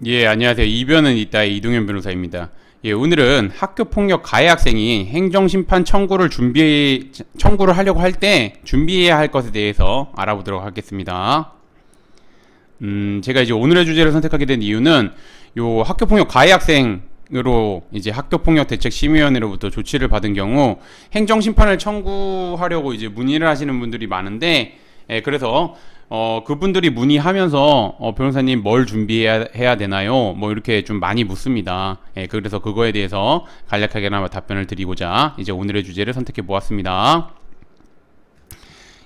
예, 안녕하세요. 이변은 있다의 이동현 변호사입니다. 예, 오늘은 학교폭력 가해 학생이 행정심판 청구를 하려고 할 때 준비해야 할 것에 대해서 알아보도록 하겠습니다. 제가 이제 오늘의 주제를 선택하게 된 이유는 요 학교폭력 가해 학생으로 이제 학교폭력대책심의위원회로부터 조치를 받은 경우 행정심판을 청구하려고 이제 문의를 하시는 분들이 많은데, 예, 그래서 그분들이 문의하면서 변호사님 뭘 준비해야 되나요? 뭐 이렇게 좀 많이 묻습니다. 예, 그래서 그거에 대해서 간략하게나마 답변을 드리고자 이제 오늘의 주제를 선택해 보았습니다.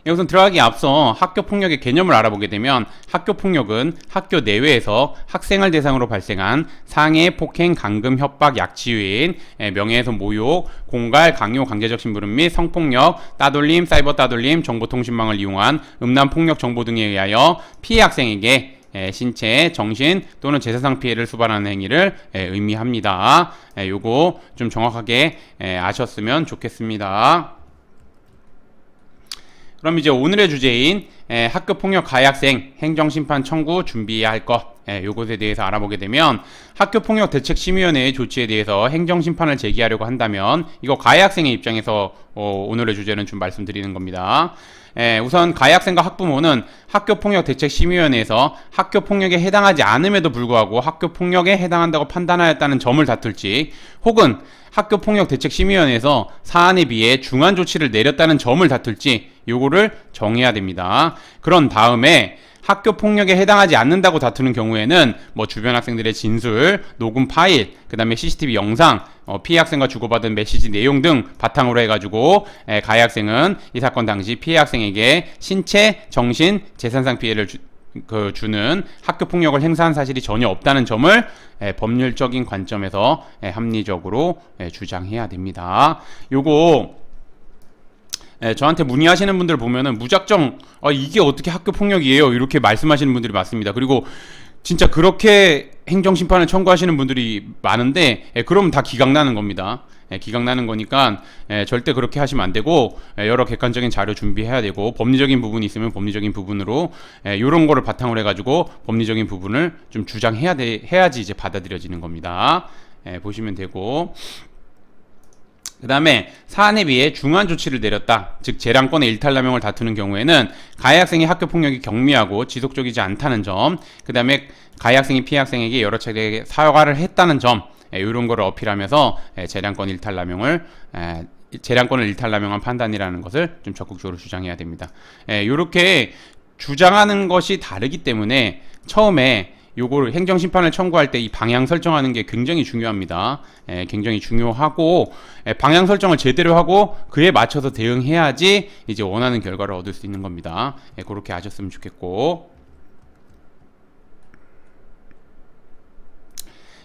예, 우선 들어가기 앞서 학교폭력의 개념을 알아보게 되면 학교폭력은 학교 내외에서 학생을 대상으로 발생한 상해, 폭행, 감금, 협박, 약취유인, 명예훼손, 모욕, 공갈, 강요, 강제적 심부름 및 성폭력, 따돌림, 사이버 따돌림, 정보통신망을 이용한 음란폭력 정보 등에 의하여 피해 학생에게 신체, 정신 또는 재산상 피해를 수반하는 행위를 의미합니다. 요거 좀 정확하게 아셨으면 좋겠습니다. 그럼 이제 오늘의 주제인 학교폭력 가해 학생 행정심판 청구 준비해야 할 것, 요것에 대해서 알아보게 되면 학교폭력 대책심의위원회의 조치에 대해서 행정심판을 제기하려고 한다면 이거 가해 학생의 입장에서 오늘의 주제는 좀 말씀드리는 겁니다. 우선 가해 학생과 학부모는 학교폭력 대책심의위원회에서 학교폭력에 해당하지 않음에도 불구하고 학교폭력에 해당한다고 판단하였다는 점을 다툴지, 혹은 학교폭력 대책심의위원회에서 사안에 비해 중한 조치를 내렸다는 점을 다툴지 요거를 정해야 됩니다. 그런 다음에 학교폭력에 해당하지 않는다고 다투는 경우에는 뭐 주변 학생들의 진술, 녹음 파일, 그 다음에 CCTV 영상, 피해 학생과 주고받은 메시지 내용 등 바탕으로 해가지고 가해 학생은 이 사건 당시 피해 학생에게 신체, 정신, 재산상 피해를 주는 학교폭력을 행사한 사실이 전혀 없다는 점을 법률적인 관점에서 합리적으로 주장해야 됩니다. 요거 저한테 문의하시는 분들 보면은 무작정 이게 어떻게 학교폭력이에요 이렇게 말씀하시는 분들이 많습니다. 그리고 진짜 그렇게 행정심판을 청구하시는 분들이 많은데 그러면 다 기각나는 겁니다. 기각나는 거니까 절대 그렇게 하시면 안 되고 여러 객관적인 자료 준비해야 되고, 법리적인 부분이 있으면 법리적인 부분으로 이런 거를 바탕으로 해가지고 법리적인 부분을 좀 해야지 이제 받아들여지는 겁니다. 보시면 되고, 그 다음에 사안에 비해 중한 조치를 내렸다, 즉 재량권의 일탈남용을 다투는 경우에는 가해 학생이 학교폭력이 경미하고 지속적이지 않다는 점, 그 다음에 가해 학생이 피해 학생에게 여러 차례 사과를 했다는 점, 이런 거를 어필하면서 재량권을 일탈남용한 판단이라는 것을 좀 적극적으로 주장해야 됩니다. 이렇게 주장하는 것이 다르기 때문에 처음에 요거를 행정심판을 청구할 때 이 방향 설정하는 게 굉장히 중요합니다. 굉장히 중요하고, 방향 설정을 제대로 하고 그에 맞춰서 대응해야지 이제 원하는 결과를 얻을 수 있는 겁니다. 그렇게 아셨으면 좋겠고,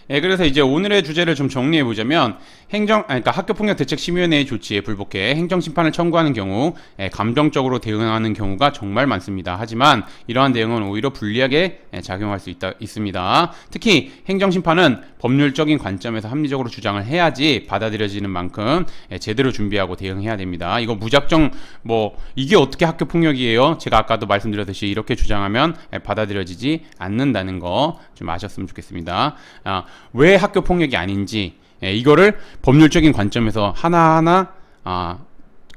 그래서 이제 오늘의 주제를 좀 정리해 보자면 그러니까 학교폭력대책심의위원회의 조치에 불복해 행정심판을 청구하는 경우 감정적으로 대응하는 경우가 정말 많습니다. 하지만 이러한 대응은 오히려 불리하게 작용할 수 있습니다. 특히 행정심판은 법률적인 관점에서 합리적으로 주장을 해야지 받아들여지는 만큼 제대로 준비하고 대응해야 됩니다. 이거 무작정 이게 어떻게 학교폭력이에요? 제가 아까도 말씀드렸듯이 이렇게 주장하면 받아들여지지 않는다는 거 좀 아셨으면 좋겠습니다. 왜 학교폭력이 아닌지 이거를 법률적인 관점에서 하나하나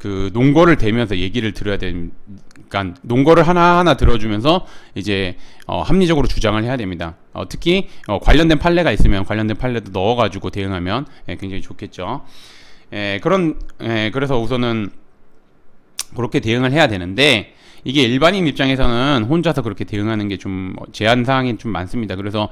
그 논거를 대면서 얘기를 들어야 되니까 논거를 하나하나 들어주면서 이제 합리적으로 주장을 해야 됩니다. 특히 관련된 판례가 있으면 관련된 판례도 넣어가지고 대응하면 굉장히 좋겠죠. 그래서 우선은 그렇게 대응을 해야 되는데, 이게 일반인 입장에서는 혼자서 그렇게 대응하는 게 좀 제한 사항이 좀 많습니다. 그래서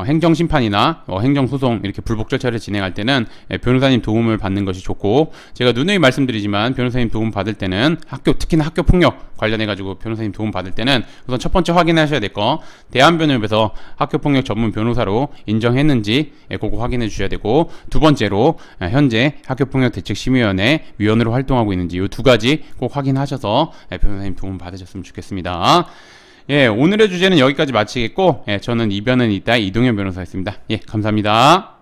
행정심판이나 행정소송 이렇게 불복 절차를 진행할 때는 변호사님 도움을 받는 것이 좋고, 제가 누누이 말씀드리지만 변호사님 도움 받을 때는 특히나 학교폭력 관련해 가지고 변호사님 도움 받을 때는 우선 첫 번째 확인하셔야 될 거, 대한변협에서 학교폭력 전문 변호사로 인정했는지 그거 확인해 주셔야 되고, 두 번째로 현재 학교폭력대책심의위원회 위원으로 활동하고 있는지 이 두 가지 꼭 확인하셔서 변호사님 도움 받으셨으면 좋겠습니다. 오늘의 주제는 여기까지 마치겠고, 저는 이변은 있다 이동현 변호사였습니다. 감사합니다.